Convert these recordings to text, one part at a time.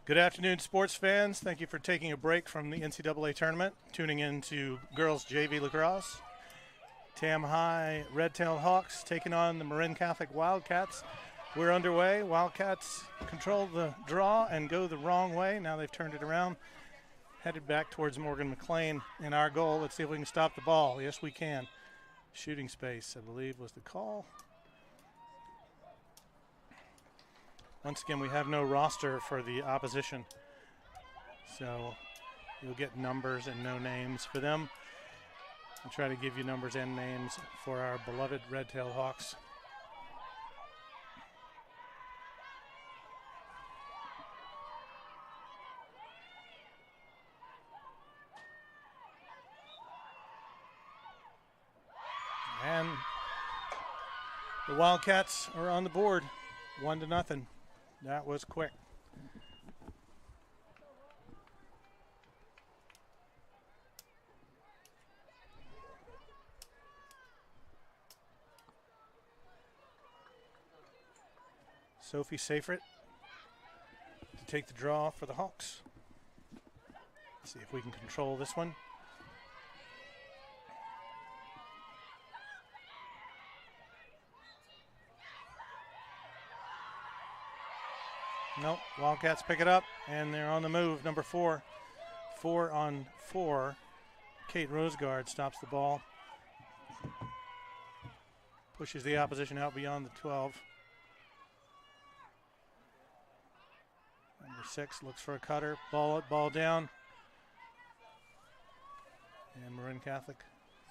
Good afternoon, sports fans. Thank you for taking a break from the NCAA tournament, tuning in to girls JV lacrosse. Tam High Red-Tailed Hawks taking on the Marin Catholic Wildcats. We're underway. Wildcats control the draw and go the wrong way. Now they've turned it around, headed back towards Morgan McLean. And our goal, let's see if we can stop the ball. Yes, we can. Shooting space, I believe, was the call. Once again, we have no roster for the opposition, so you'll get numbers and no names for them. I'll try to give you numbers and names for our beloved Red-Tailed Hawks. And the Wildcats are on the board, 1-0. That was quick. Sophie Seyfried to take the draw for the Hawks. Let's see if we can control this one. Nope, Wildcats pick it up, and they're on the move. Number 4, 4-on-4. Kate Rosegard stops the ball. Pushes the opposition out beyond the 12. Number 6 looks for a cutter. Ball down. And Marin Catholic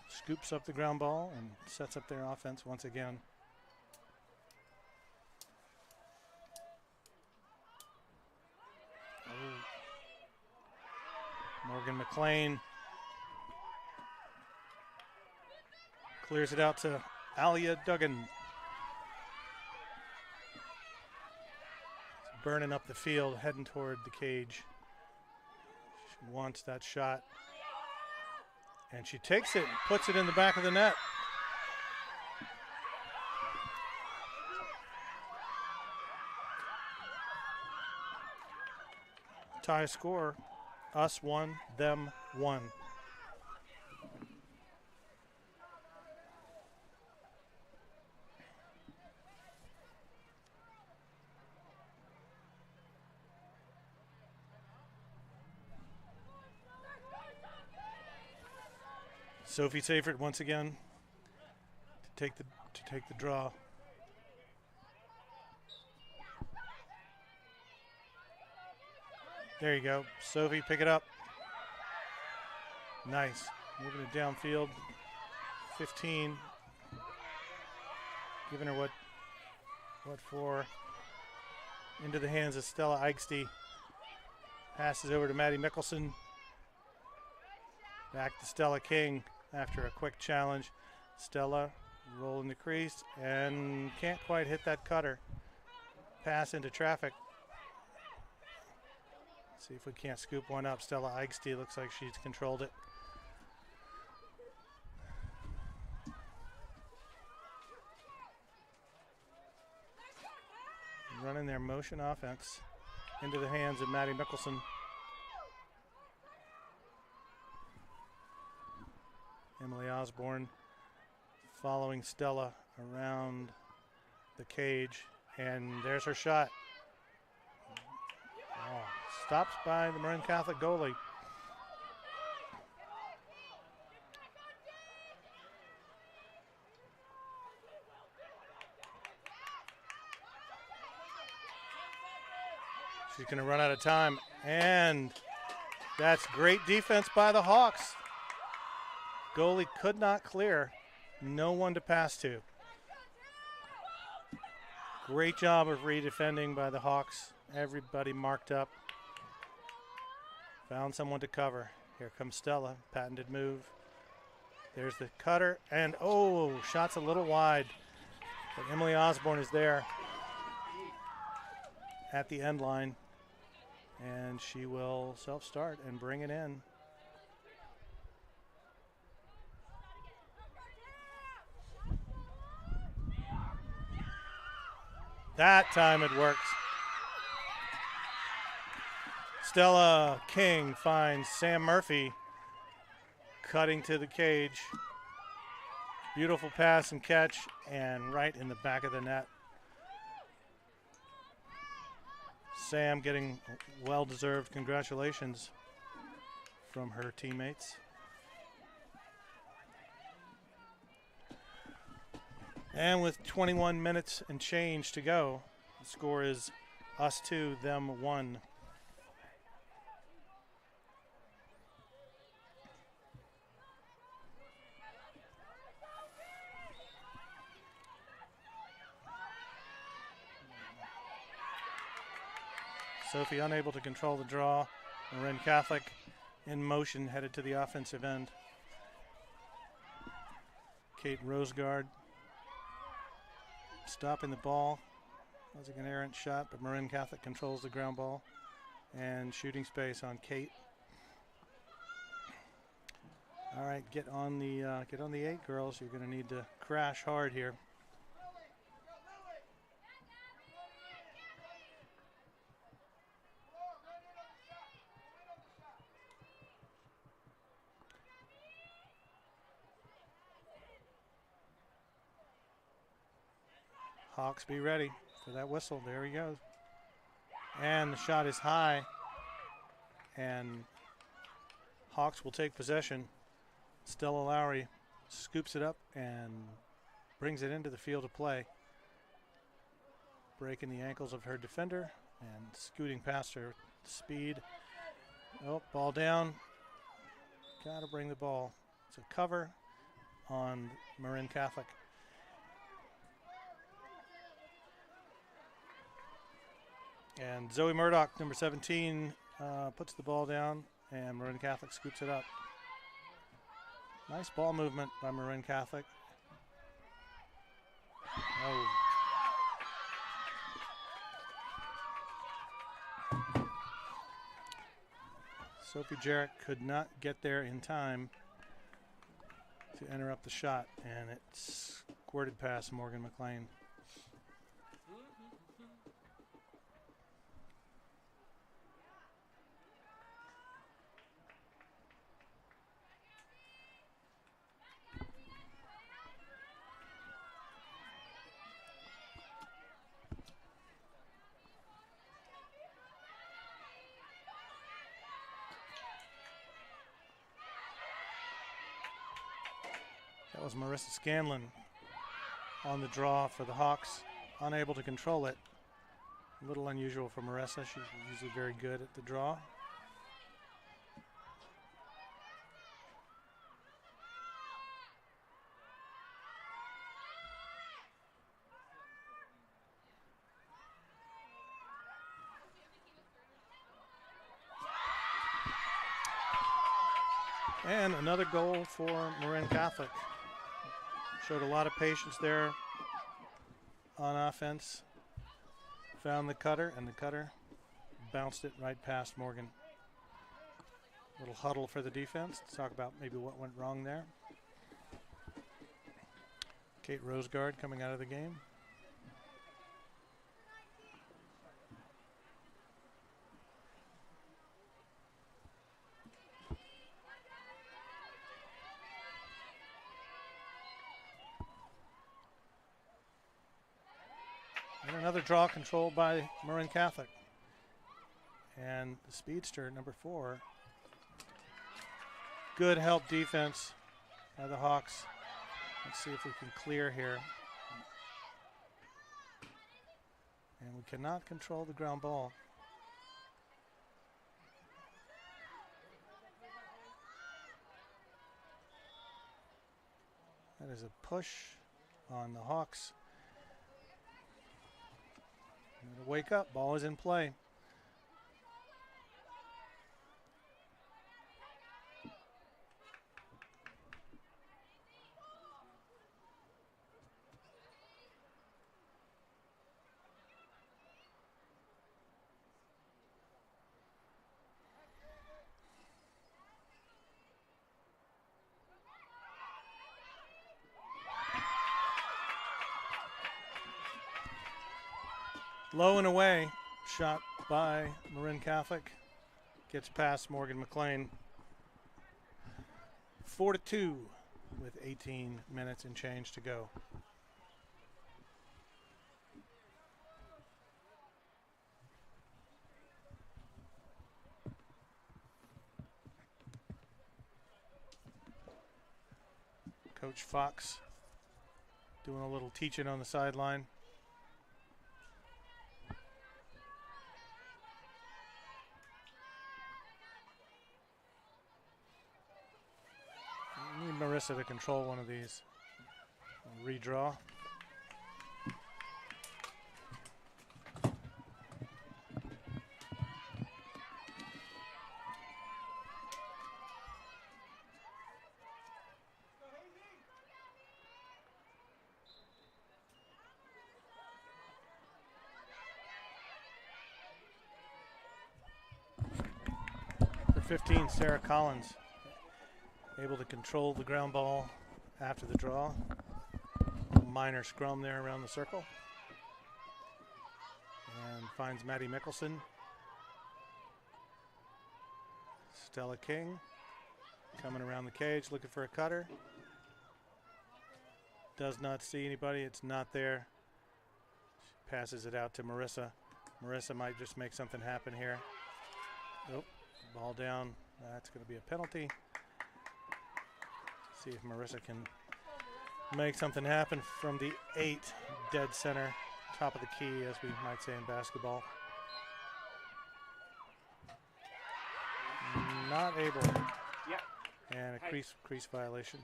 scoops up the ground ball and sets up their offense once again. Morgan McLean clears it out to Alia Duggan. It's burning up the field, heading toward the cage. She wants that shot. And she takes it and puts it in the back of the net. Tie score. Us 1, them 1. Sophie Seyfried once again to take the draw. There you go. Sophie, pick it up. Nice. Moving it downfield. 15. Giving her what for. Into the hands of Stella Eichste. Passes over to Maddie Mickelson. Back to Stella King after a quick challenge. Stella rolling the crease and can't quite hit that cutter. Pass into traffic. See if we can't scoop one up. Stella Eichste looks like she's controlled it. Running their motion offense into the hands of Maddie Mickelson. Emily Osborne following Stella around the cage, and there's her shot. Oh, stops by the Marin Catholic goalie. She's going to run out of time, and that's great defense by the Hawks. Goalie could not clear. No one to pass to. Great job of redefending by the Hawks. Everybody marked up. Found someone to cover. Here comes Stella. Patented move. There's the cutter. And, oh, shot's a little wide. But Emily Osborne is there at the end line. And she will self-start and bring it in. That time it works. Stella King finds Sam Murphy cutting to the cage. Beautiful pass and catch, and right in the back of the net. Sam getting well-deserved congratulations from her teammates. And with 21 minutes and change to go, the score is us 2, them 1. Sophie unable to control the draw. Marin Catholic in motion, headed to the offensive end. Kate Rosegard stopping the ball. Was an errant shot, but Marin Catholic controls the ground ball. And shooting space on Kate. All right, get on the 8, girls. You're going to need to crash hard here. Hawks, be ready for that whistle. There he goes. And the shot is high. And Hawks will take possession. Stella Lowry scoops it up and brings it into the field of play. Breaking the ankles of her defender and scooting past her. Speed. Oh, ball down. Got to bring the ball. It's a cover on Marin Catholic. And Zoe Murdoch, number 17, puts the ball down, and Marin Catholic scoops it up. Nice ball movement by Marin Catholic. Oh. Sophie Jarrett could not get there in time to interrupt the shot, and it squirted past Morgan McLean. That was Marissa Scanlon on the draw for the Hawks, unable to control it. A little unusual for Marissa. She's usually very good at the draw. And another goal for Marin Catholic. Showed a lot of patience there on offense. Found the cutter, and the cutter bounced it right past Morgan. Little huddle for the defense to talk about maybe what went wrong there. Kate Rosegard coming out of the game. And another draw controlled by Marin Catholic. And the speedster, number 4. Good help defense by the Hawks. Let's see if we can clear here. And we cannot control the ground ball. That is a push on the Hawks. Wake up, ball is in play. Low and away, shot by Marin Catholic. gets past Morgan McLean. 4-2 with 18 minutes and change to go. Coach Fox doing a little teaching on the sideline. Need Marissa to control one of these. Redraw. For 15, Sarah Collins. Able to control the ground ball after the draw. Minor scrum there around the circle. And finds Maddie Mickelson. Stella King coming around the cage looking for a cutter. Does not see anybody. It's not there. She passes it out to Marissa. Marissa might just make something happen here. Nope. Ball down. That's going to be a penalty. See if Marissa can make something happen from the 8, dead center, top of the key, as we might say in basketball. Not able. Yep. And a crease violation.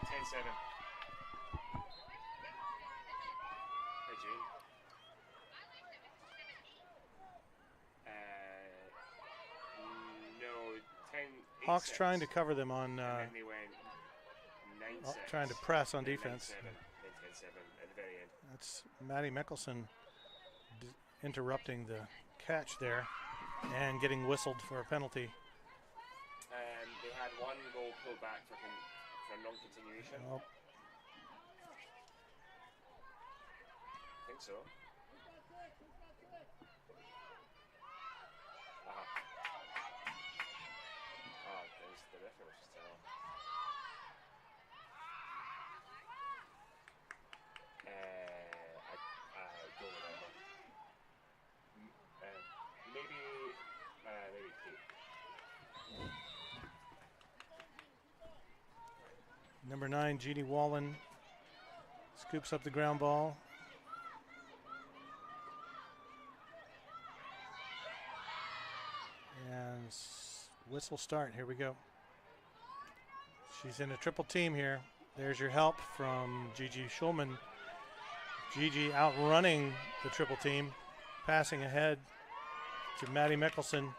10-7. Hey, Gene. No, 10-8. Hawks trying to cover them on, and then they went 9-6. trying to press on defense. 9-7 at the very end. That's Maddie Mickelson interrupting the catch there and getting whistled for a penalty. They had one goal pulled back for non-continuation. Oh. I think so. There's the referee was just telling. I don't remember. Maybe Kate. Number 9, Jeannie Wallen, scoops up the ground ball. And whistle start. Here we go. She's in a triple team here. There's your help from Gigi Schulman. Gigi outrunning the triple team, passing ahead to Maddie Mickelson.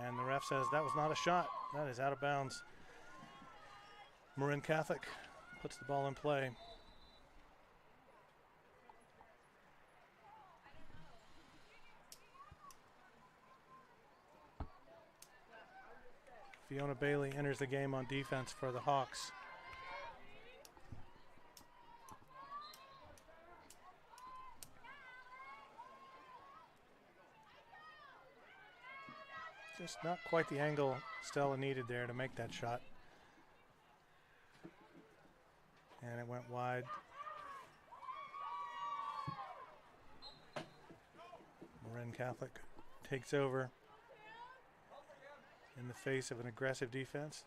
And the ref says that was not a shot. That is out of bounds. Marin Catholic puts the ball in play. Fiona Bailey enters the game on defense for the Hawks. Just not quite the angle Stella needed there to make that shot. And it went wide. Marin Catholic takes over in the face of an aggressive defense.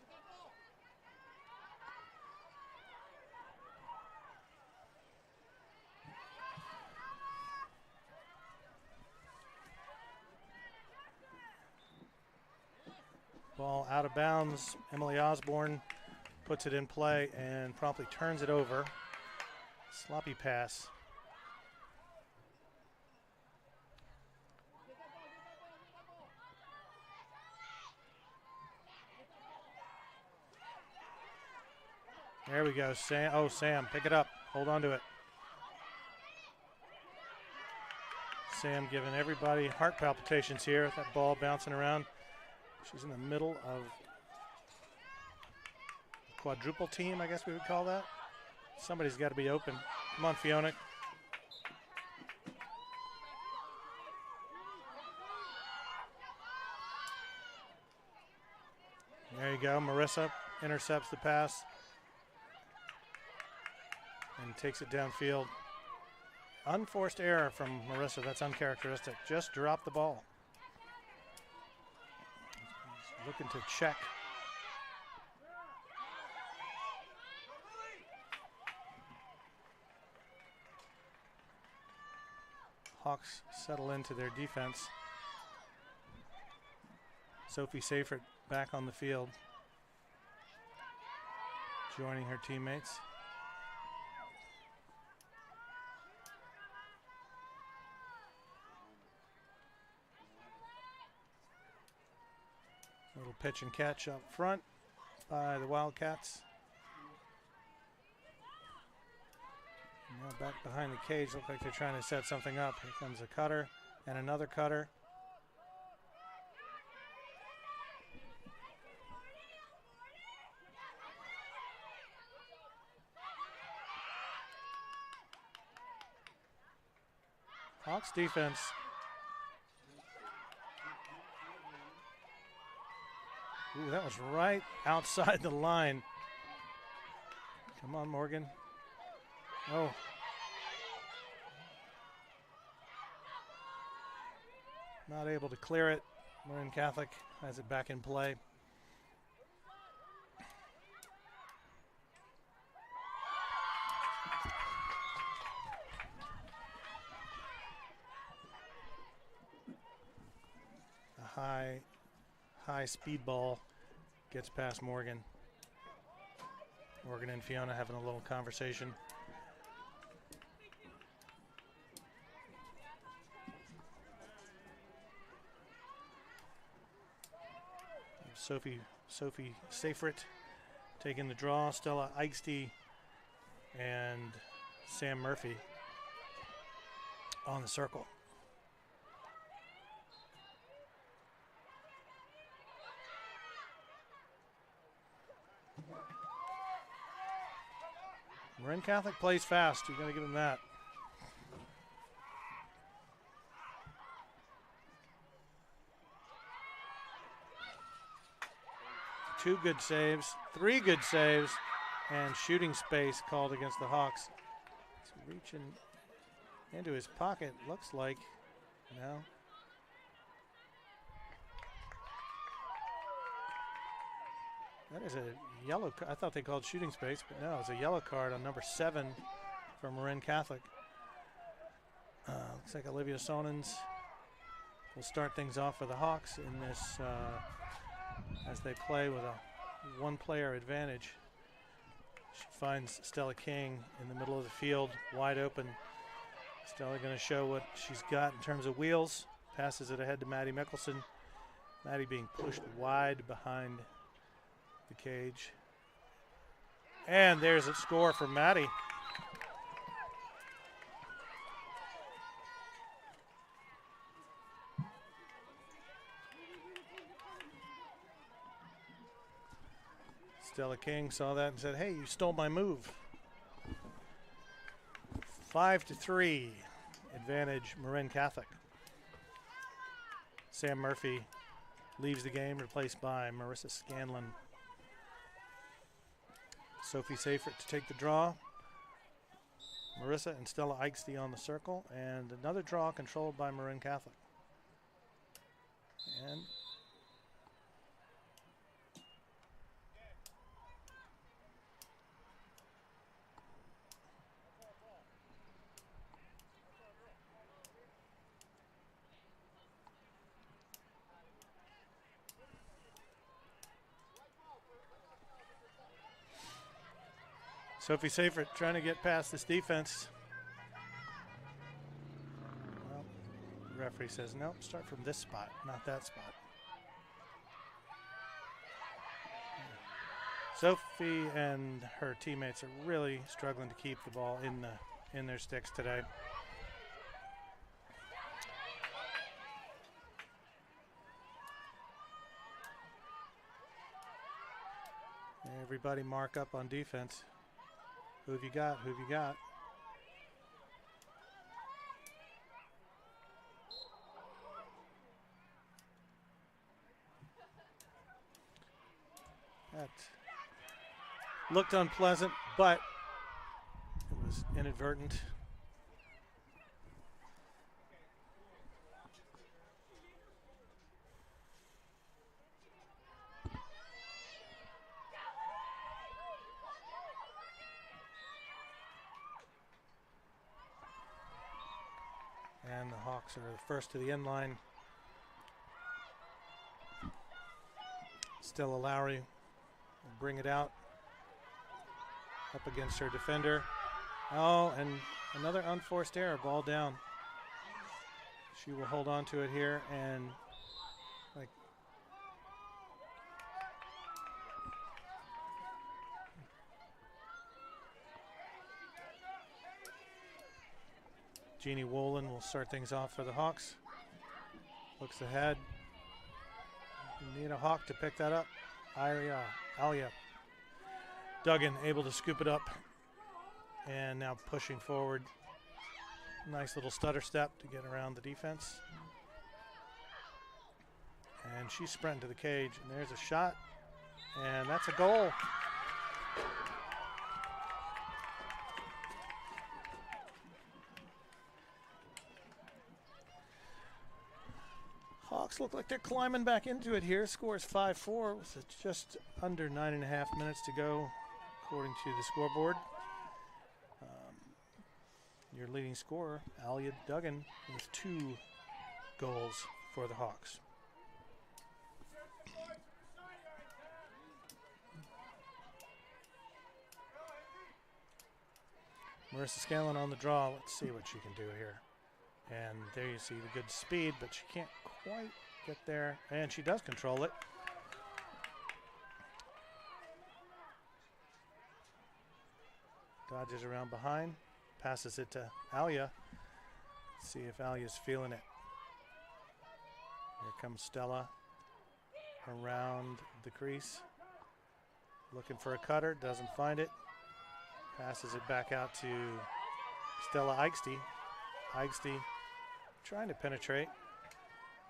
Ball out of bounds. Emily Osborne puts it in play and promptly turns it over. Sloppy pass. There we go. Sam, oh, Sam, pick it up. Hold on to it. Sam giving everybody heart palpitations here. That ball bouncing around. She's in the middle of quadruple team, I guess we would call that. Somebody's got to be open. Come on, Fiona. There you go. Marissa intercepts the pass and takes it downfield. Unforced error from Marissa. That's uncharacteristic. Just drop the ball. He's looking to check. Hawks settle into their defense. Sophie Seyfert back on the field, joining her teammates. Little pitch and catch up front by the Wildcats. Now back behind the cage, look like they're trying to set something up. Here comes a cutter and another cutter. Hawks defense. Ooh, that was right outside the line. Come on, Morgan. Oh. Not able to clear it. Marin Catholic has it back in play. A high speed ball gets past Morgan. Morgan and Fiona having a little conversation. Sophie Seyfert taking the draw. Stella Eichste and Sam Murphy on the circle. Marin Catholic plays fast. You got to give them that. Two good saves, three good saves, and shooting space called against the Hawks. It's reaching into his pocket, looks like. No. That is a yellow. I thought they called shooting space, but no, it's a yellow card on number 7 for Marin Catholic. Looks like Olivia Sonens will start things off for the Hawks in this as they play with a one-player advantage. She finds Stella King in the middle of the field, wide open. Stella going to show what she's got in terms of wheels. Passes it ahead to Maddie Mickelson. Maddie being pushed wide behind the cage. And there's a score for Maddie. Stella King saw that and said, hey, you stole my move. 5-3, advantage Marin Catholic. Sam Murphy leaves the game, replaced by Marissa Scanlon. Sophie Seyfert to take the draw. Marissa and Stella Eichste on the circle, and another draw controlled by Marin Catholic. And Sophie Seyfert trying to get past this defense. Well, the referee says, nope, start from this spot, not that spot. Sophie and her teammates are really struggling to keep the ball in their sticks today. Everybody mark up on defense. Who have you got? Who have you got? That looked unpleasant, but it was inadvertent. And the Hawks are the first to the end line. Stella Lowry will bring it out up against her defender. Oh, and another unforced error, ball down. She will hold on to it here and like Jeannie Wolin will start things off for the Hawks. Looks ahead. You need a Hawk to pick that up. Alia Duggan able to scoop it up. And now pushing forward. Nice little stutter step to get around the defense. And she's sprinting to the cage. And there's a shot. And that's a goal. Hawks look like they're climbing back into it here. Score is 5-4 with just under 9.5 minutes to go, according to the scoreboard. Your leading scorer, Alia Duggan, with 2 goals for the Hawks. Marissa Scanlon on the draw. Let's see what she can do here. And there you see the good speed, but she can't quite get there. And she does control it. Dodges around behind. Passes it to Alia. Let's see if Alia's feeling it. Here comes Stella around the crease. Looking for a cutter. Doesn't find it. Passes it back out to Stella Eichste. Eichste trying to penetrate.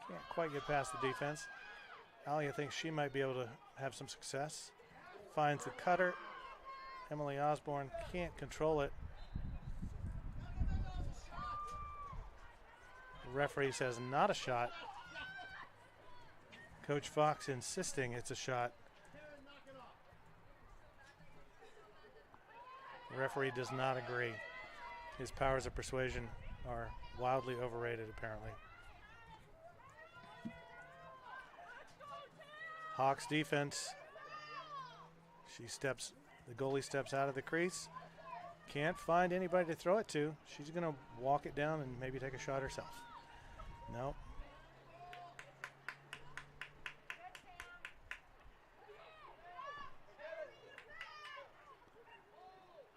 Can't quite get past the defense. Alia thinks she might be able to have some success. Finds the cutter. Emily Osborne can't control it. The referee says not a shot. Coach Fox insisting it's a shot. The referee does not agree. His powers of persuasion are wildly overrated, apparently. Hawks defense. The goalie steps out of the crease. Can't find anybody to throw it to. She's going to walk it down and maybe take a shot herself. No.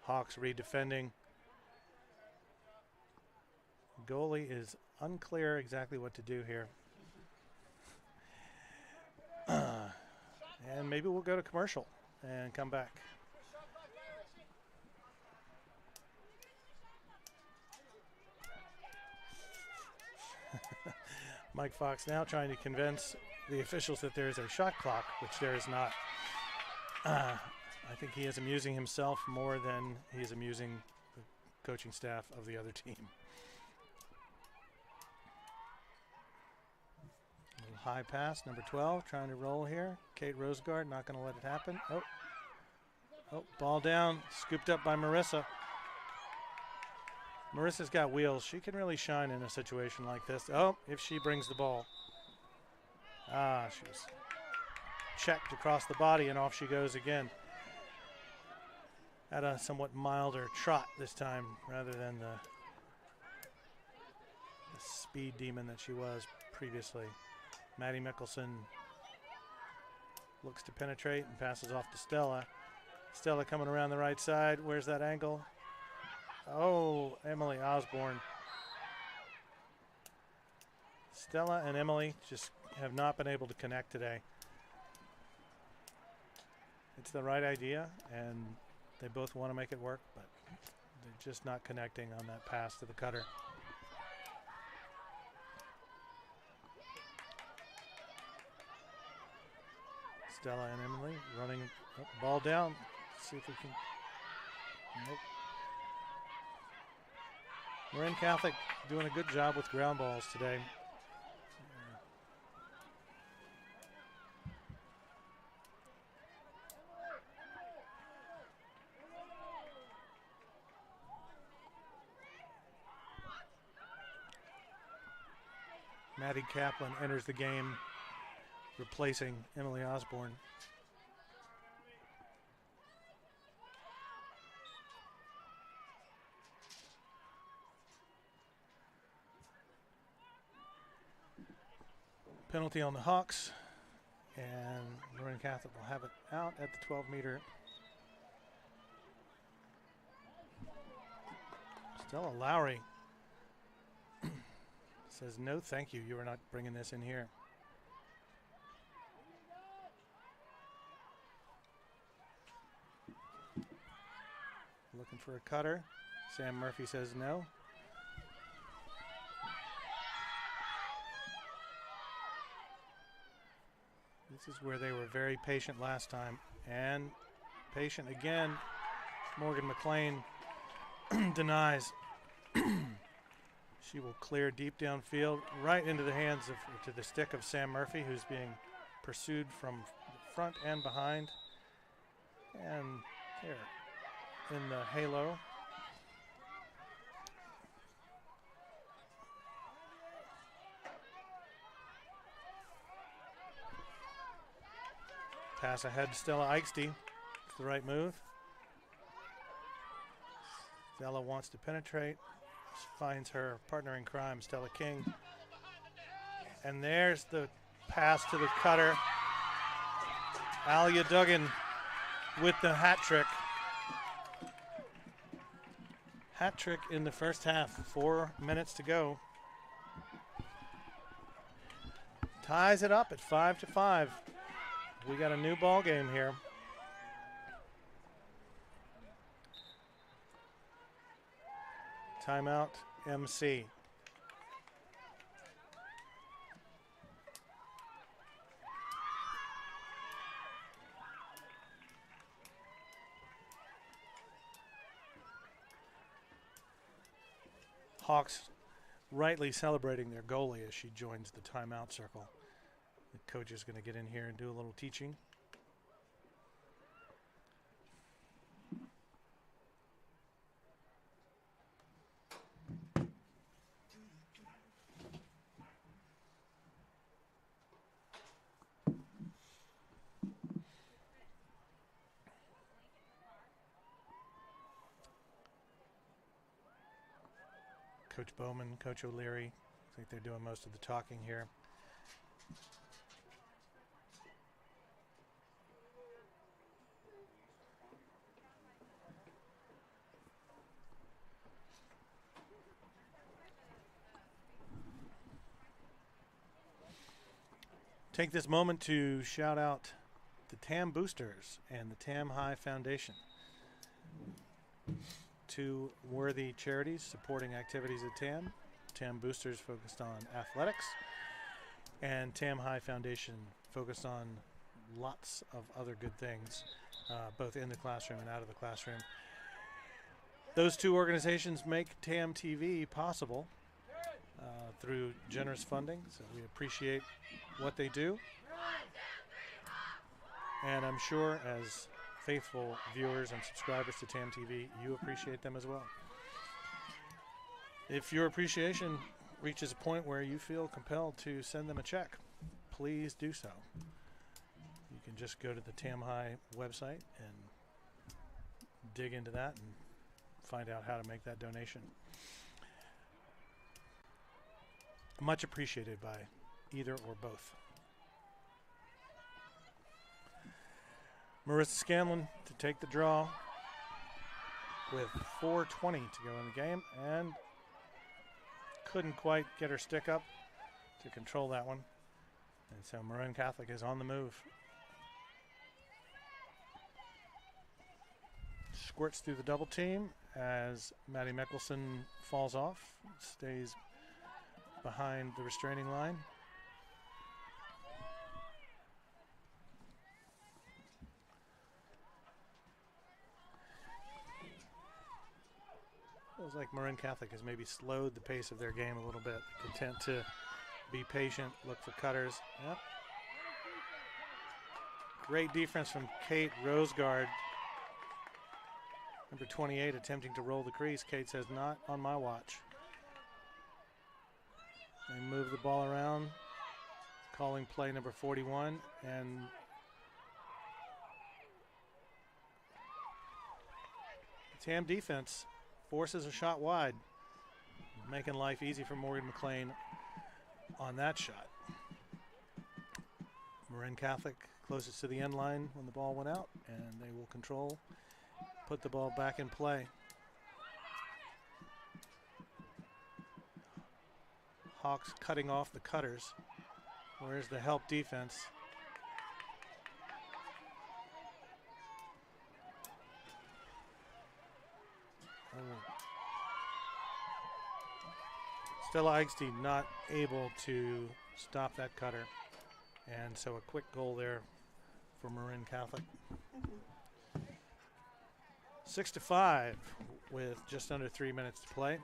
Hawks redefending. Goalie is unclear exactly what to do here. And maybe we'll go to commercial and come back. Mike Fox now trying to convince the officials that there is a shot clock, which there is not. I think he is amusing himself more than he is amusing the coaching staff of the other team. A little high pass, number 12, trying to roll here. Kate Rosegard not going to let it happen. Oh, ball down, scooped up by Marissa. Marissa's got wheels. She can really shine in a situation like this. Oh, if she brings the ball. She was checked across the body and off she goes again. At a somewhat milder trot this time rather than the speed demon that she was previously. Maddie Mickelson looks to penetrate and passes off to Stella. Stella coming around the right side. Where's that angle? Oh, Emily Osborne. Stella and Emily just have not been able to connect today. It's the right idea, and they both want to make it work, but they're just not connecting on that pass to the cutter. Stella and Emily running, ball down. Let's see if we can. Nope. Marin Catholic doing a good job with ground balls today. Maddie Kaplan enters the game, replacing Emily Osborne. Penalty on the Hawks, and Marin Catholic will have it out at the 12-meter. Stella Lowry says, no, thank you. You are not bringing this in here. Looking for a cutter. Sam Murphy says no. This is where they were very patient last time, and patient again. Morgan McLean denies. She will clear deep downfield, right into the hands of, to the stick of Sam Murphy, who's being pursued from front and behind. And there, in the halo. Pass ahead to Stella Eichste. It's the right move. Stella wants to penetrate. She finds her partner in crime, Stella King. And there's the pass to the cutter. Alia Duggan with the hat trick. Hat trick in the first half. 4 minutes to go. Ties it up at 5-5. We got a new ball game here. Timeout, MC. Hawks rightly celebrating their goalie as she joins the timeout circle. The coach is going to get in here and do a little teaching. Coach Bowman, Coach O'Leary, I think they're doing most of the talking here. Take this moment to shout out the TAM Boosters and the TAM High Foundation. Two worthy charities supporting activities at TAM. TAM Boosters focused on athletics, and TAM High Foundation focused on lots of other good things, both in the classroom and out of the classroom. Those two organizations make TAM TV possible through generous funding, so we appreciate what they do. And I'm sure as faithful viewers and subscribers to TAM TV, you appreciate them as well. If your appreciation reaches a point where you feel compelled to send them a check, please do so. You can just go to the TAM High website and dig into that and find out how to make that donation. Much appreciated by either or both. Marissa Scanlon to take the draw with 4:20 to go in the game, and couldn't quite get her stick up to control that one. And so Marin Catholic is on the move. squirts through the double team as Maddie Mickelson falls off, stays behind the restraining line. Feels like Marin Catholic has maybe slowed the pace of their game a little bit, content to be patient, look for cutters. Yep. Great defense from Kate Rosegard. Number 28 attempting to roll the crease. Kate says, not on my watch. They move the ball around, calling play number 41, and TAM defense forces a shot wide, making life easy for Morgan McLean on that shot. Marin Catholic closest to the end line when the ball went out, and they will control, put the ball back in play. Hawks cutting off the cutters. Where's the help defense? Stella Eichstein not able to stop that cutter. And so a quick goal there for Marin Catholic. 6-5 with just under 3 minutes to play.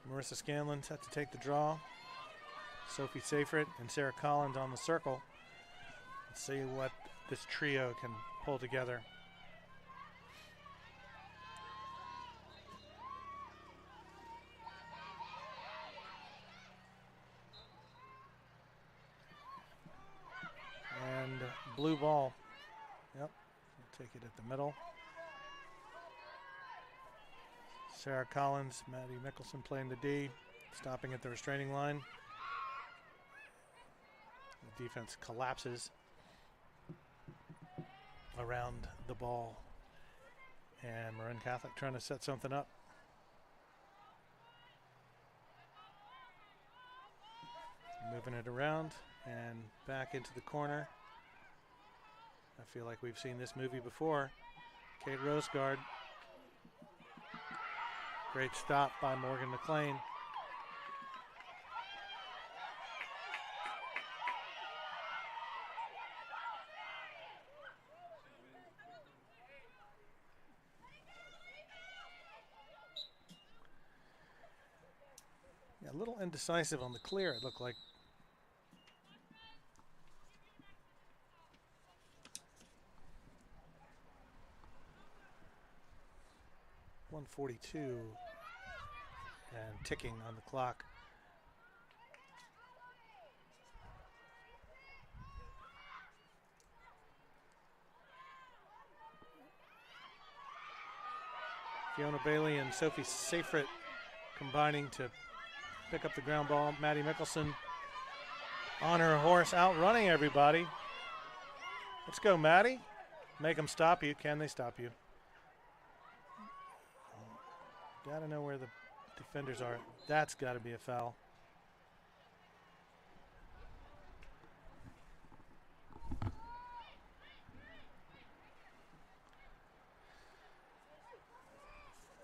Marissa Scanlon set to take the draw. Sophie Seyfried and Sarah Collins on the circle. Let's see what this trio can pull together. And blue ball. Yep, we'll take it at the middle. Sarah Collins, Maddie Mickelson playing the D, stopping at the restraining line. The defense collapses around the ball. And Marin Catholic trying to set something up. Moving it around and back into the corner. I feel like we've seen this movie before. Kate Rosegard. Great stop by Morgan McLean. Yeah, a little indecisive on the clear, it looked like. .142 and ticking on the clock. Fiona Bailey and Sophie Seyfried combining to pick up the ground ball. Maddie Mickelson on her horse, outrunning everybody. Let's go, Maddie. Make them stop you. Can they stop you? Got to know where the defenders are. That's got to be a foul.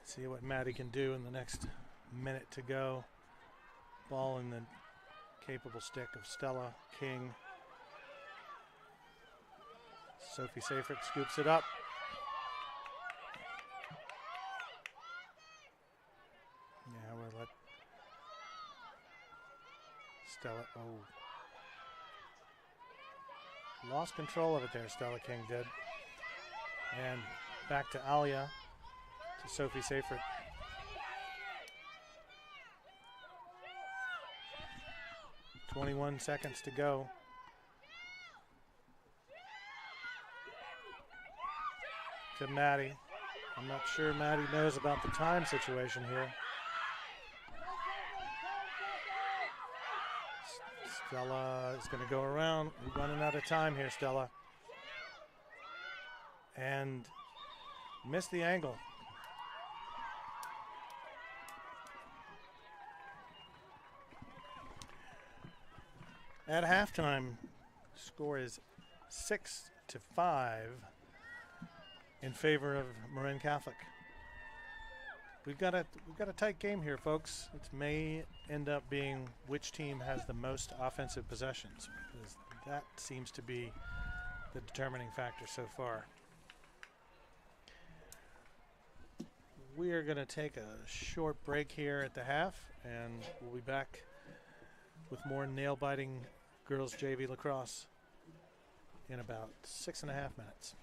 See what Maddie can do in the next minute to go. Ball in the capable stick of Stella King. Sophie Seyfried scoops it up. Yeah, we'll let Stella, lost control of it there, Stella King did. And back to Alia, to Sophie Seyfried. .21 seconds to go. To Maddie. I'm not sure Maddie knows about the time situation here. Stella is going to go around. We're running out of time here, Stella. And Missed the angle. At halftime, score is 6-5 in favor of Marin Catholic. We've got a tight game here, folks. It may end up being which team has the most offensive possessions, because that seems to be the determining factor so far. We are going to take a short break here at the half, and we'll be back with more nail-biting girls JV lacrosse in about 6.5 minutes.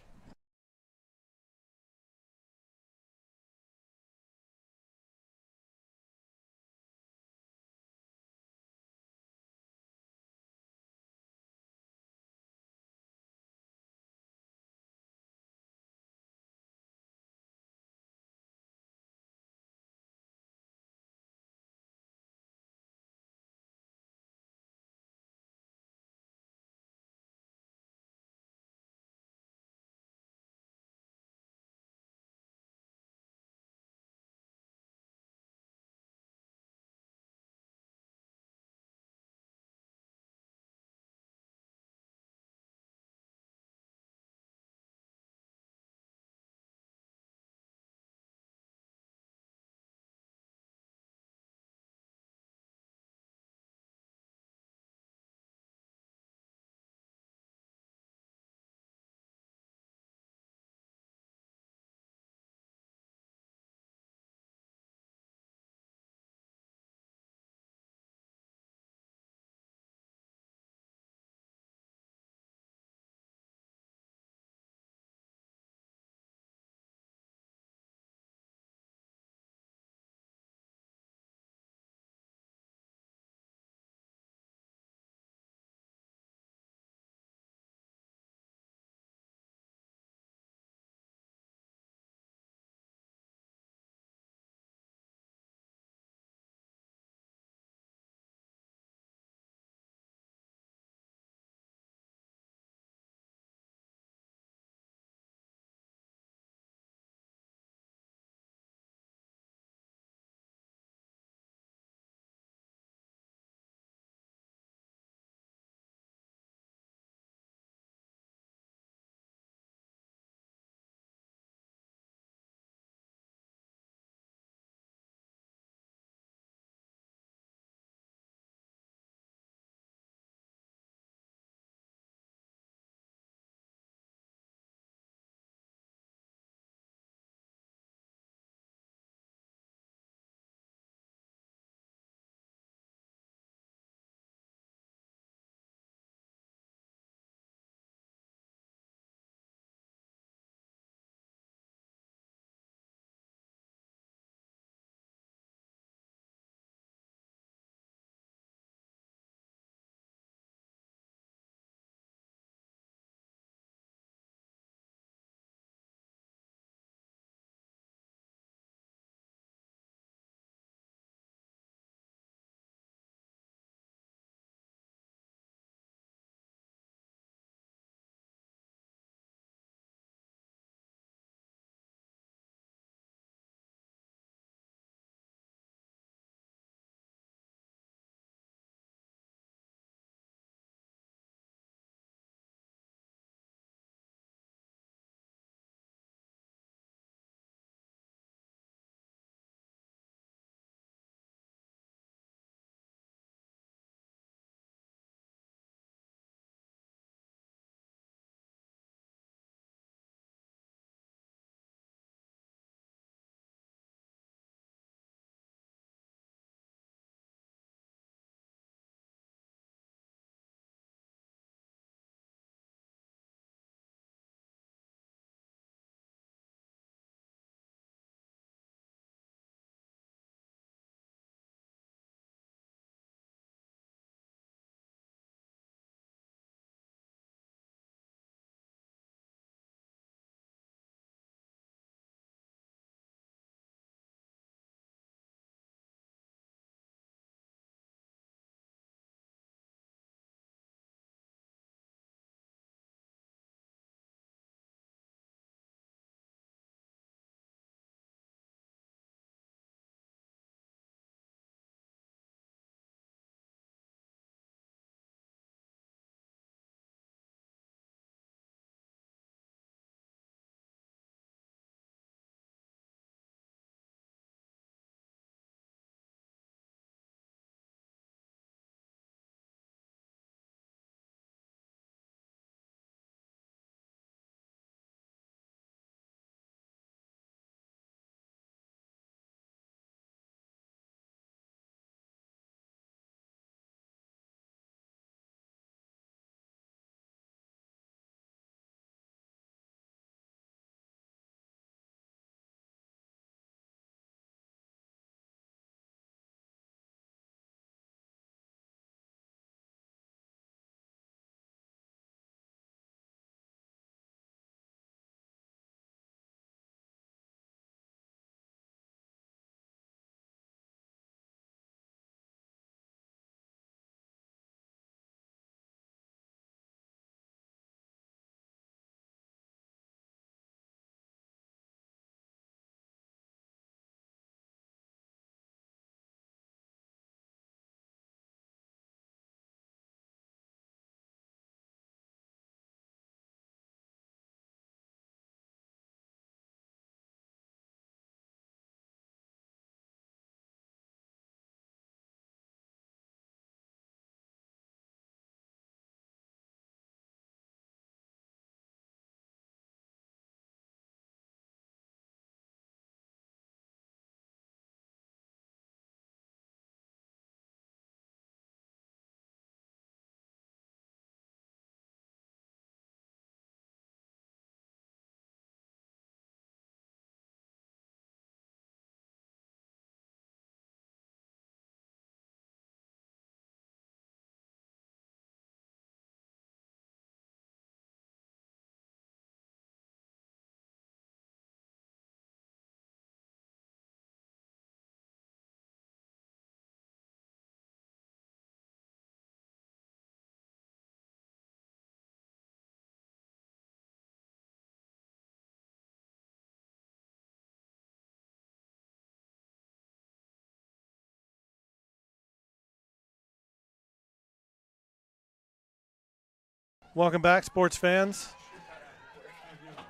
Welcome back, sports fans.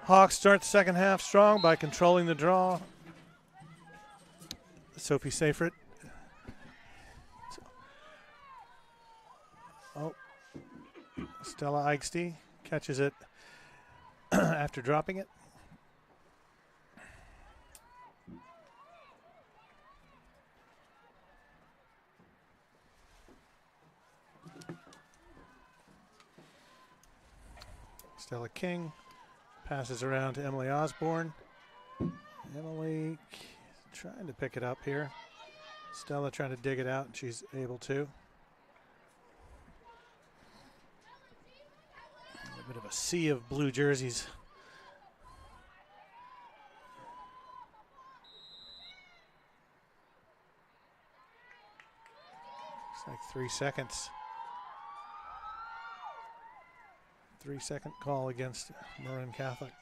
Hawks start the second half strong by controlling the draw. Sophie Seyfried. Oh, Stella Eichste catches it after dropping it. Stella King passes around to Emily Osborne. Emily trying to pick it up here. Stella trying to dig it out, and she's able to. A bit of a sea of blue jerseys. It's like 3 seconds. 3-second call against Marin Catholic.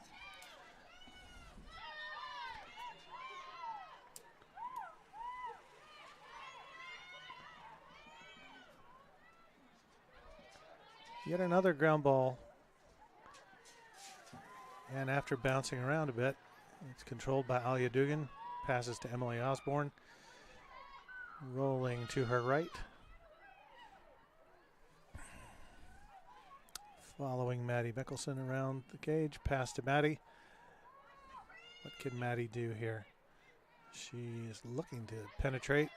Yet another ground ball. And after bouncing around a bit, it's controlled by Alia Dugan. Passes to Emily Osborne. Rolling to her right. Following Maddie Mickelson around the cage. Pass to Maddie. What can Maddie do here? She is looking to penetrate.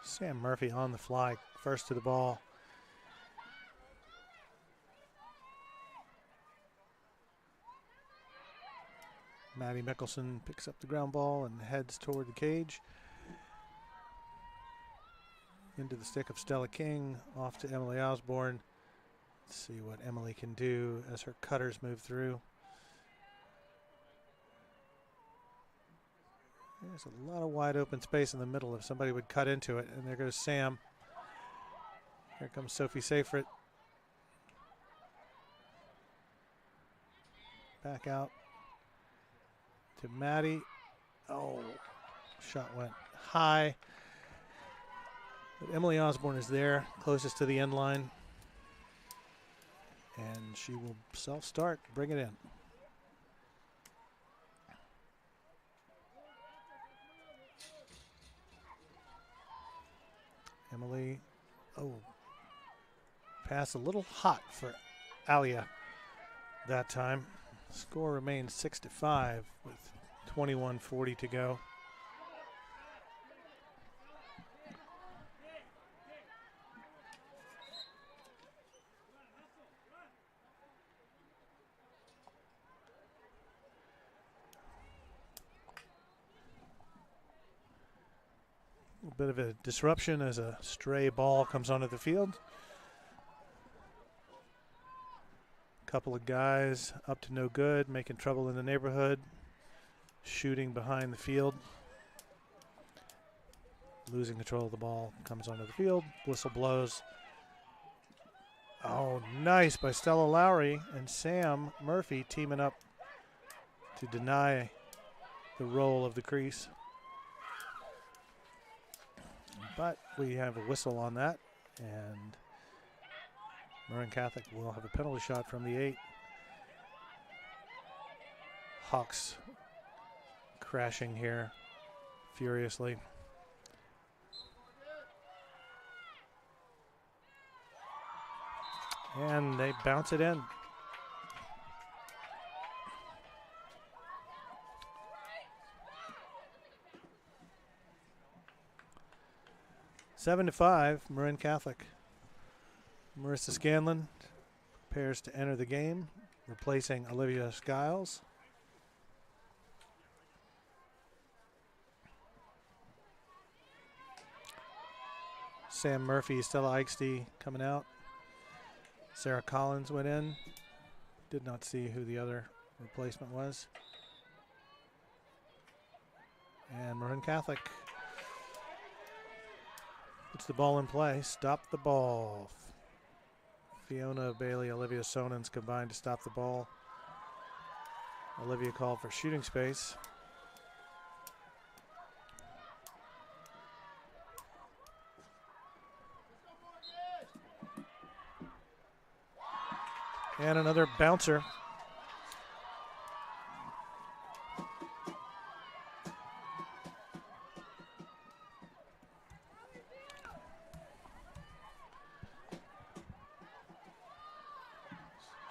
Sam Murphy on the fly, first to the ball. Maddie Mickelson picks up the ground ball and heads toward the cage. Into the stick of Stella King, off to Emily Osborne. Let's see what Emily can do as her cutters move through. There's a lot of wide open space in the middle if somebody would cut into it. And there goes Sam. Here comes Sophie Seyfried. Back out to Maddie. Oh, shot went high. But Emily Osborne is there, closest to the end line. And she will self-start, bring it in. Emily, pass a little hot for Alia that time. Score remains 6-5 with 21:40 to go. A bit of a disruption as a stray ball comes onto the field. Couple of guys up to no good, making trouble in the neighborhood, shooting behind the field. Losing control of the ball, comes onto the field, whistle blows. Oh, nice by Stella Lowry and Sam Murphy teaming up to deny the roll of the crease. But we have a whistle on that, and Marin Catholic will have a penalty shot from the 8. Hawks crashing here furiously. And they bounce it in. Seven to 5, Marin Catholic. Marissa Scanlon prepares to enter the game, replacing Olivia Skiles. Sam Murphy, Stella Eichste coming out. Sarah Collins went in. Did not see who the other replacement was. And Marin Catholic puts the ball in play. Stop the ball. Fiona Bailey, Olivia Sonens combined to stop the ball. Olivia called for shooting space. And another bouncer.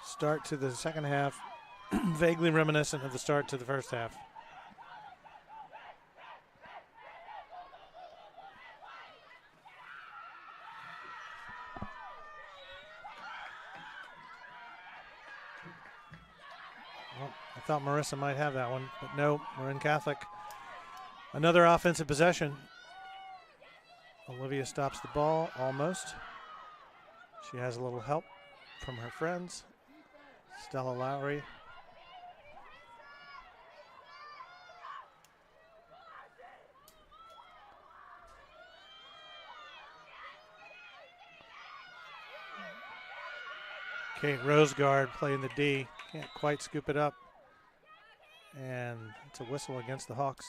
Start to the second half, vaguely reminiscent of the start to the first half. Well, I thought Marissa might have that one, but no, Marin Catholic. Another offensive possession. Olivia stops the ball, almost. She has a little help from her friends. Stella Lowry. Kate Rosegard playing the D. Can't quite scoop it up. And it's a whistle against the Hawks.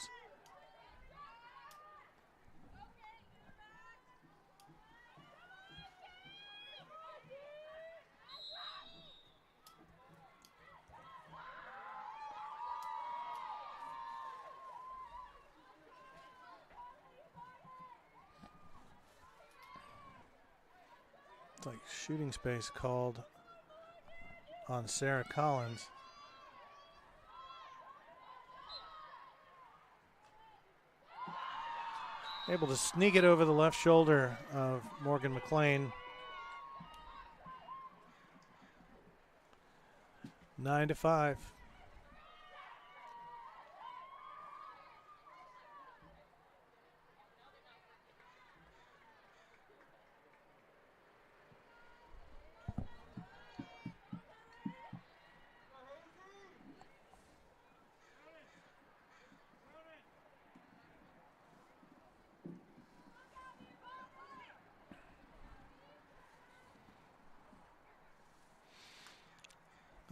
It's like shooting space called on Sarah Collins. Able to sneak it over the left shoulder of Morgan McLean. 9-5.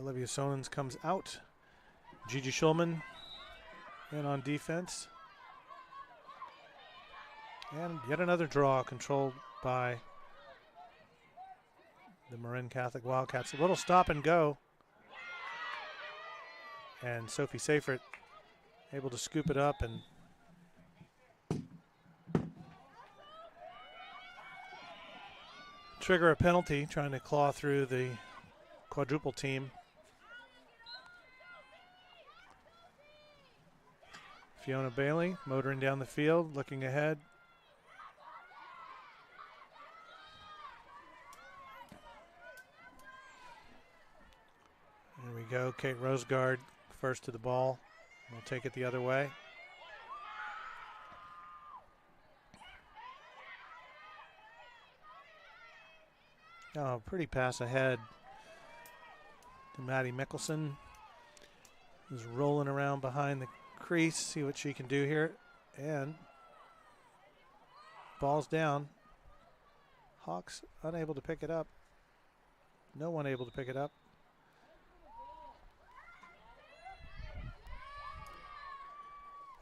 Olivia Sonens comes out. Gigi Schulman in on defense. And yet another draw controlled by the Marin Catholic Wildcats. A little stop and go. And Sophie Seifert able to scoop it up and trigger a penalty, trying to claw through the quadruple team. Fiona Bailey motoring down the field, looking ahead. There we go. Kate Rosegard first to the ball. We'll take it the other way. Oh, pretty pass ahead to Maddie Mickelson, who's rolling around behind the crease. See what she can do here. And ball's down. Hawks unable to pick it up. No one able to pick it up.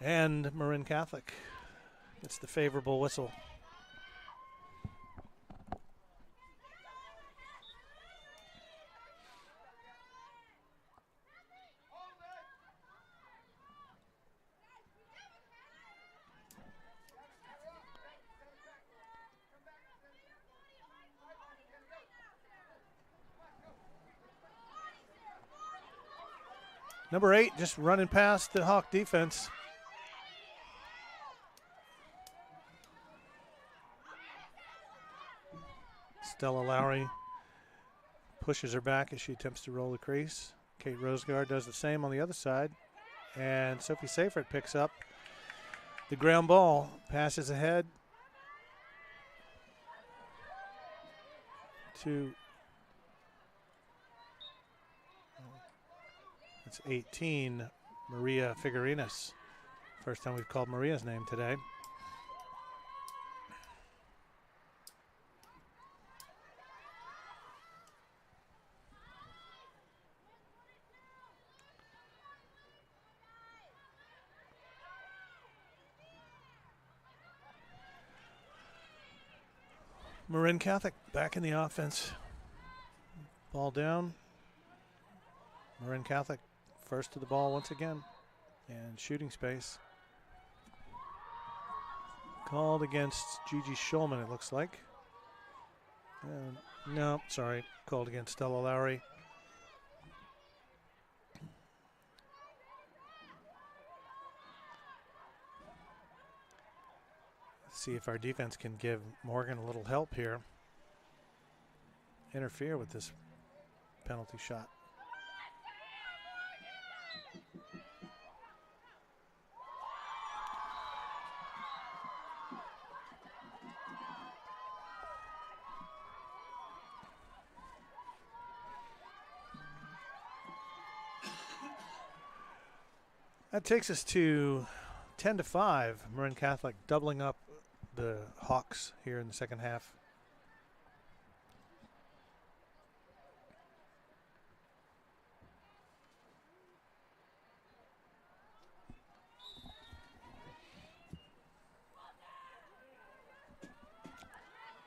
And Marin Catholic gets the favorable whistle. Number 8 just running past the Hawk defense. Stella Lowry pushes her back as she attempts to roll the crease. Kate Rosegard does the same on the other side. And Sophie Seifert picks up the ground ball, passes ahead to That's 18, Maria Figurinas. First time we've called Maria's name today. Marin Catholic back in the offense. Ball down. Marin Catholic first to the ball once again. And shooting space. Called against Gigi Schulman, it looks like. No, sorry. Called against Stella Lowry. Let's see if our defense can give Morgan a little help here. Interfere with this penalty shot. That takes us to 10-5. Marin Catholic doubling up the Hawks here in the second half.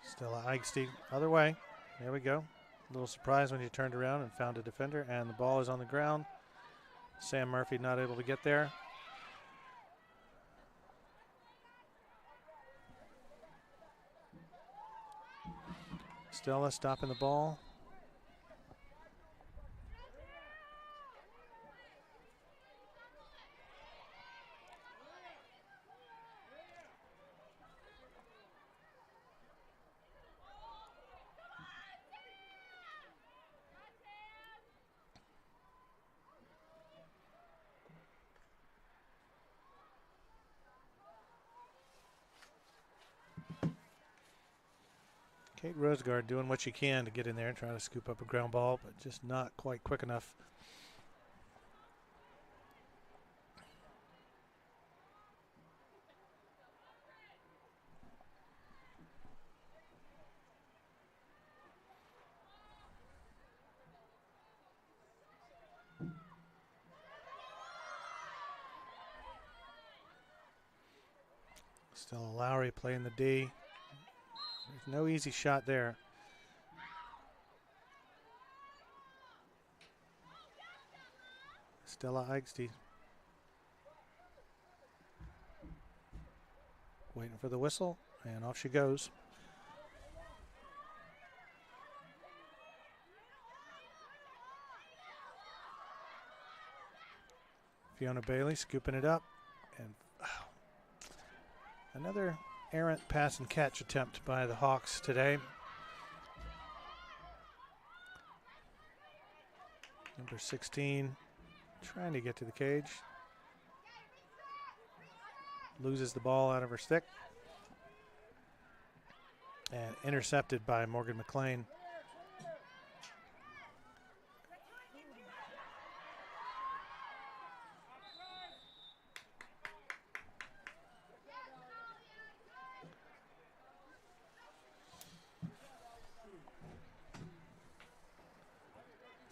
Stella Eigsty, other way. There we go. A little surprised when you turned around and found a defender, and the ball is on the ground. Sam Murphy not able to get there. Stella stopping the ball. Kate Rosegard doing what she can to get in there and try to scoop up a ground ball, but just not quite quick enough. Stella Lowry playing the D. There's no easy shot there. Stella Eigsty waiting for the whistle, and off she goes. Fiona Bailey scooping it up, and another errant pass and catch attempt by the Hawks today. Number 16 trying to get to the cage. Loses the ball out of her stick. And intercepted by Morgan McLean.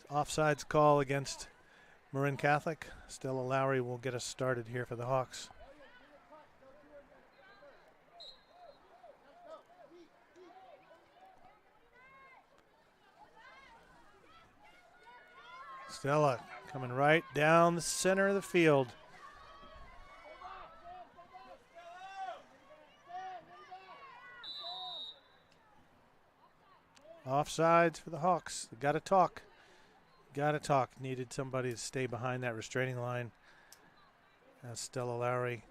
Offsides call against Marin Catholic. Stella Lowry will get us started here for the Hawks. Stella coming right down the center of the field. Offsides for the Hawks. They got to talk. Got to talk. Needed somebody to stay behind that restraining line. That's Stella Lowry.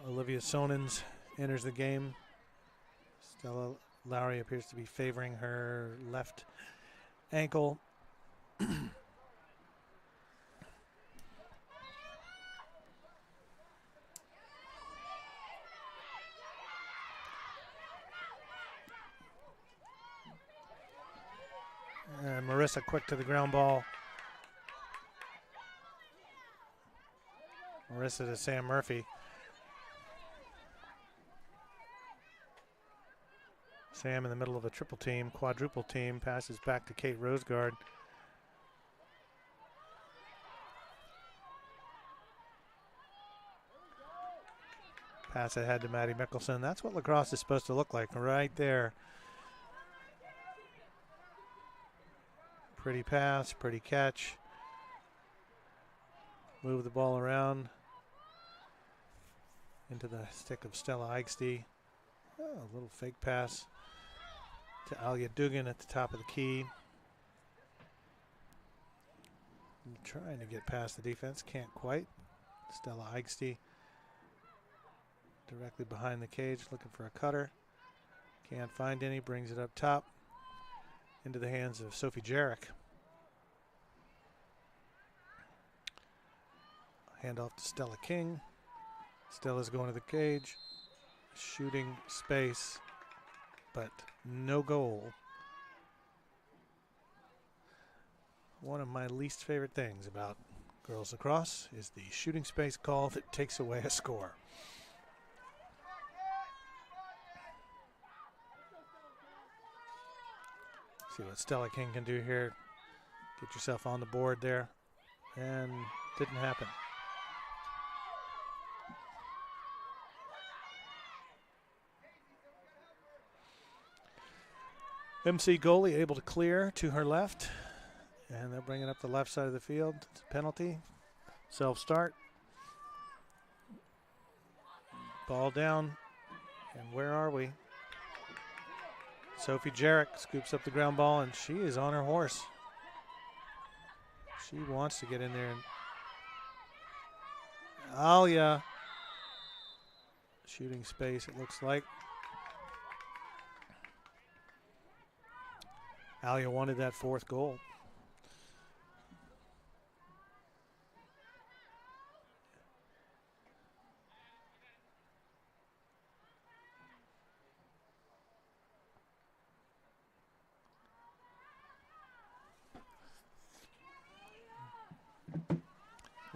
Olivia Sonens enters the game. Stella Lowry appears to be favoring her left ankle. And Marissa quick to the ground ball. Marissa to Sam Murphy. Sam in the middle of a triple team, quadruple team, passes back to Kate Rosegard. Pass ahead to Maddie Mickelson. That's what lacrosse is supposed to look like, right there. Pretty pass, pretty catch. Move the ball around into the stick of Stella Eichste. Oh, a little fake pass to Alia Dugan at the top of the key. Trying to get past the defense, can't quite. Stella Eichste directly behind the cage, looking for a cutter. Can't find any, brings it up top into the hands of Sophie Jarek. Handoff to Stella King. Stella's going to the cage, shooting space, but no goal. One of my least favorite things about girls lacrosse is the shooting space call that takes away a score. See what Stella King can do here. Get yourself on the board there. And didn't happen. MC goalie able to clear to her left. And they're bringing up the left side of the field. It's a penalty. Self-start. Ball down. And where are we? Sophie Jarek scoops up the ground ball, and she is on her horse. She wants to get in there. Alia. Shooting space, it looks like. Alia wanted that fourth goal.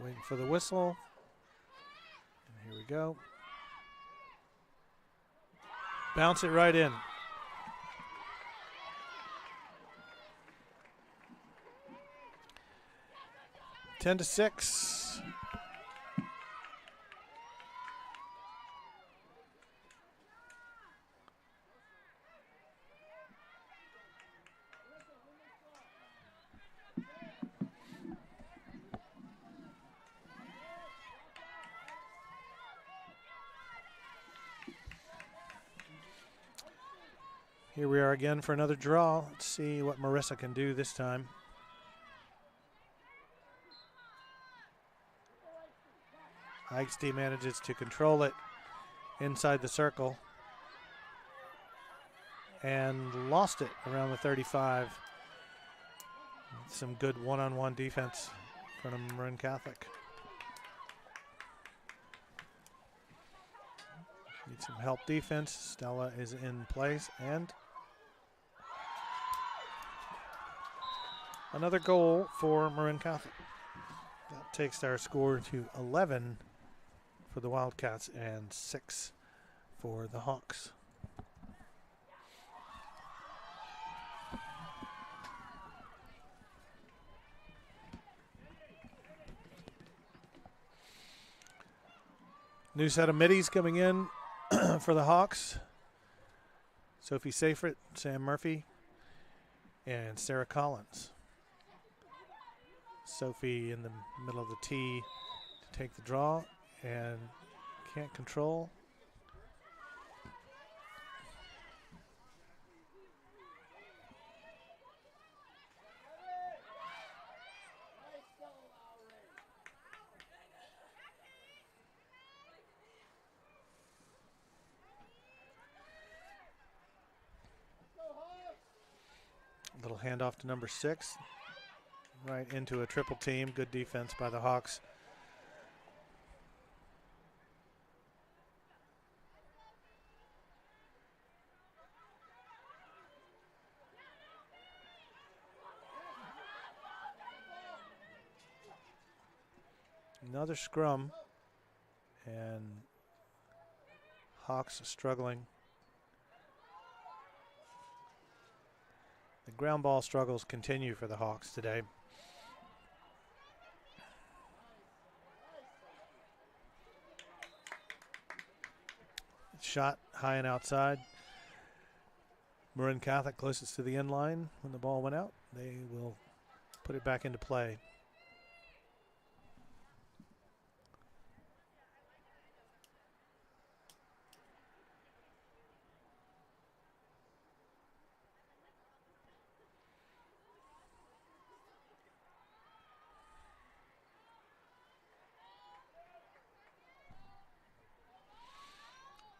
Waiting for the whistle. And here we go. Bounce it right in. Ten to 6. Here we are again for another draw. Let's see what Marissa can do this time. Eichste manages to control it inside the circle and lost it around the 35. Some good one-on-one defense from Marin Catholic. Need some help defense. Stella is in place, and another goal for Marin Catholic. That takes our score to 11 for the Wildcats and 6 for the Hawks. New set of middies coming in for the Hawks. Sophie Seyfried, Sam Murphy, and Sarah Collins. Sophie in the middle of the tee to take the draw and can't control. Little handoff to number 6. Right into a triple team. Good defense by the Hawks. Another scrum, and Hawks struggling. The ground ball struggles continue for the Hawks today. Shot high and outside. Marin Catholic closest to the end line when the ball went out. They will put it back into play.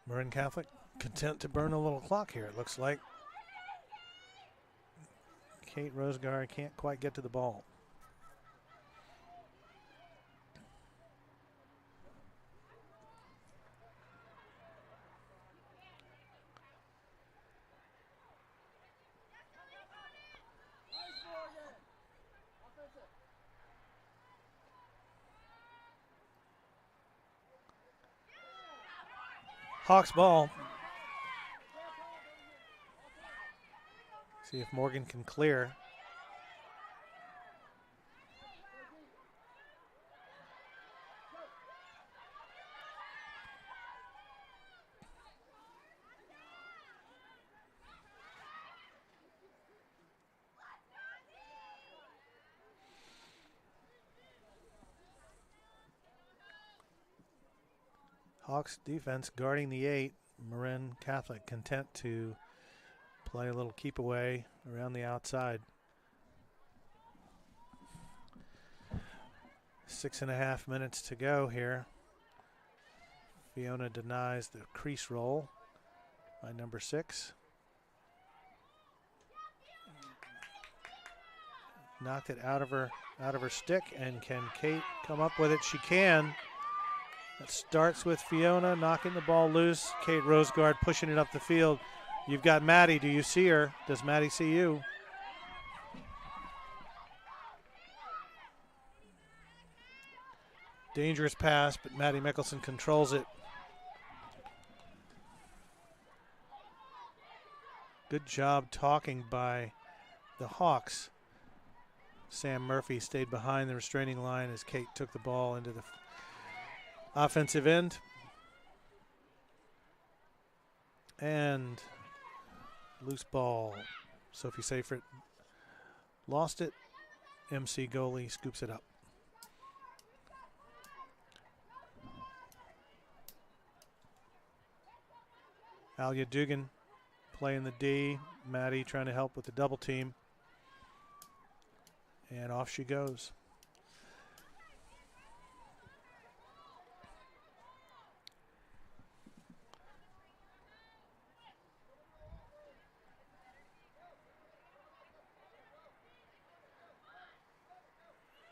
Marin Catholic content to burn a little clock here, it looks like. Kate Rosegard can't quite get to the ball. Hawks ball. See if Morgan can clear. Hawks defense guarding the 8. Marin Catholic content to play a little keep away around the outside. 6.5 minutes to go here. Fiona denies the crease roll by number 6. Knocked it out of her stick, and can Kate come up with it? She can. It starts with Fiona knocking the ball loose. Kate Rosegard pushing it up the field. You've got Maddie. Do you see her? Does Maddie see you? Dangerous pass, but Maddie Mickelson controls it. Good job talking by the Hawks. Sam Murphy stayed behind the restraining line as Kate took the ball into the offensive end. And loose ball. Sophie Seyfried lost it. MC goalie scoops it up. Alia Dugan playing the D. Maddie trying to help with the double team. And off she goes.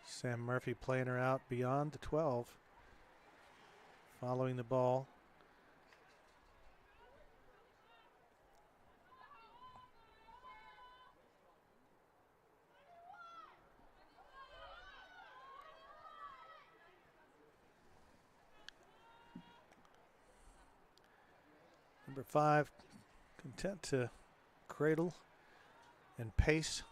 Sam Murphy playing her out beyond the 12. Following the ball. Number 5, content to cradle and pace.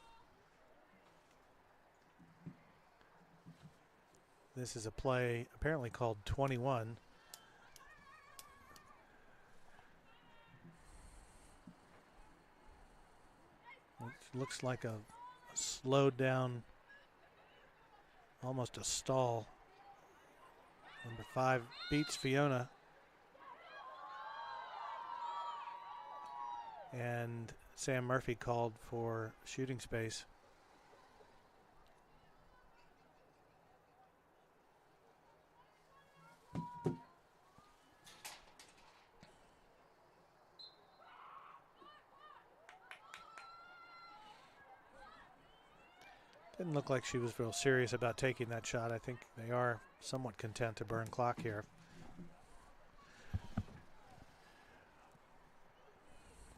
This is a play apparently called 21. It looks like a slowed down, almost a stall. Number 5 beats Fiona. And Sam Murphy called for shooting space. Didn't look like she was real serious about taking that shot. I think they are somewhat content to burn clock here.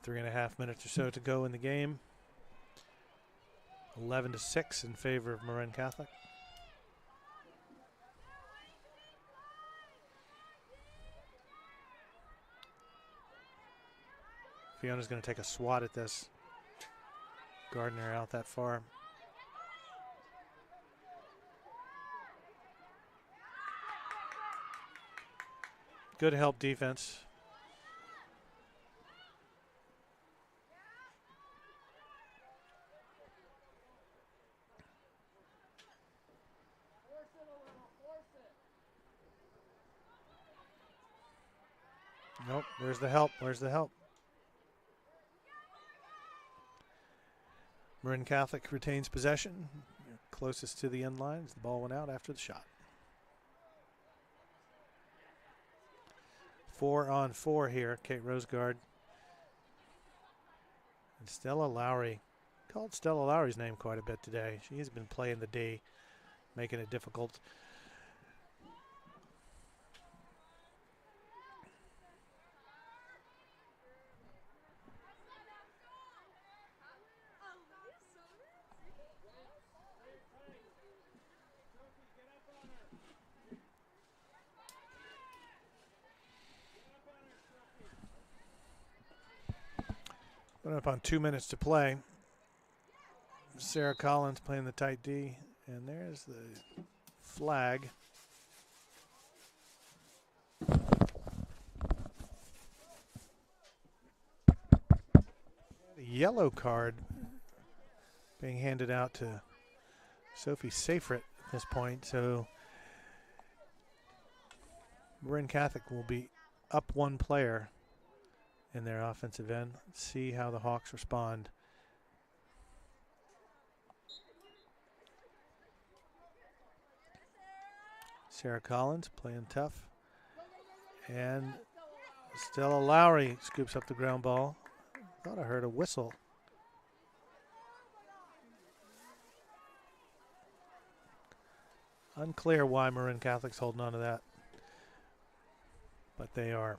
3.5 minutes or so to go in the game. 11-6 in favor of Marin Catholic. Fiona's going to take a swat at this. Gardner out that far. Good help defense. Nope, where's the help? Where's the help? Marin Catholic retains possession. Closest to the end line as the ball went out after the shot. 4-on-4 here. Kate Rosegard and Stella Lowry. Called Stella Lowry's name quite a bit today. She has been playing the D, making it difficult. Coming up on 2 minutes to play. Sarah Collins playing the tight D, and there's the flag. The yellow card being handed out to Sophie Seyfried at this point, so Marin Catholic will be up one player in their offensive end. Let's see how the Hawks respond. Sarah Collins playing tough. And Stella Lowry scoops up the ground ball. Thought I heard a whistle. Unclear why Marin Catholic's holding on to that, but they are.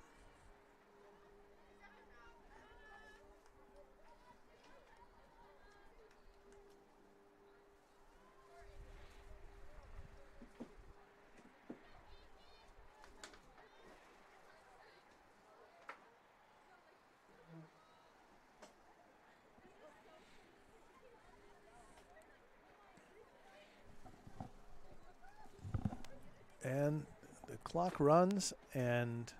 And the clock runs, and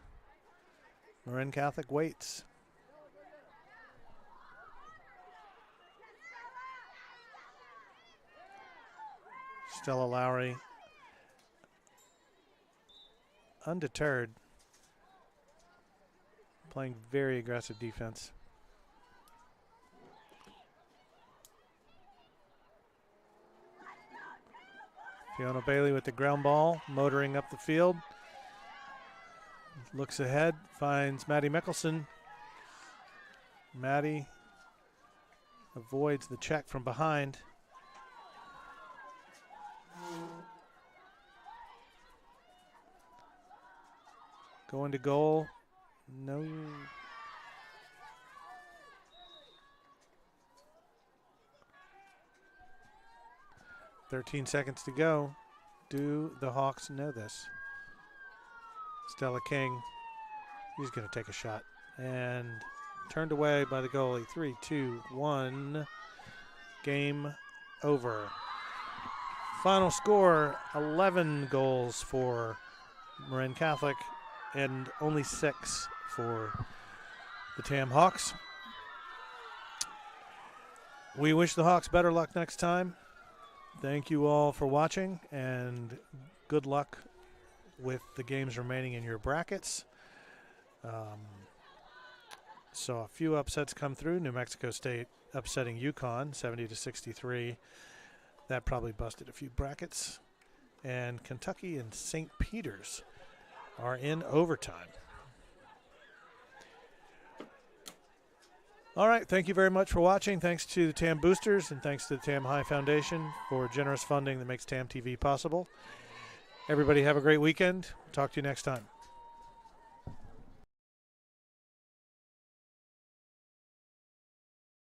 Marin Catholic waits. Stella Lowry, undeterred, playing very aggressive defense. Fiona Bailey with the ground ball, motoring up the field. Looks ahead, finds Maddie Mickelson. Maddie avoids the check from behind. Going to goal. No. $13 to go. Do the Hawks know this? Stella King, he's going to take a shot. And turned away by the goalie. 3, 2, 1. Game over. Final score, 11 goals for Marin Catholic and only 6 for the Tam Hawks. We wish the Hawks better luck next time. Thank you all for watching, and good luck with the games remaining in your brackets. Saw a few upsets come through. New Mexico State upsetting UConn 70-63. That probably busted a few brackets. And Kentucky and St. Peter's are in overtime. All right, thank you very much for watching. Thanks to the TAM Boosters and thanks to the TAM High Foundation for generous funding that makes TAM TV possible. Everybody have a great weekend. Talk to you next time.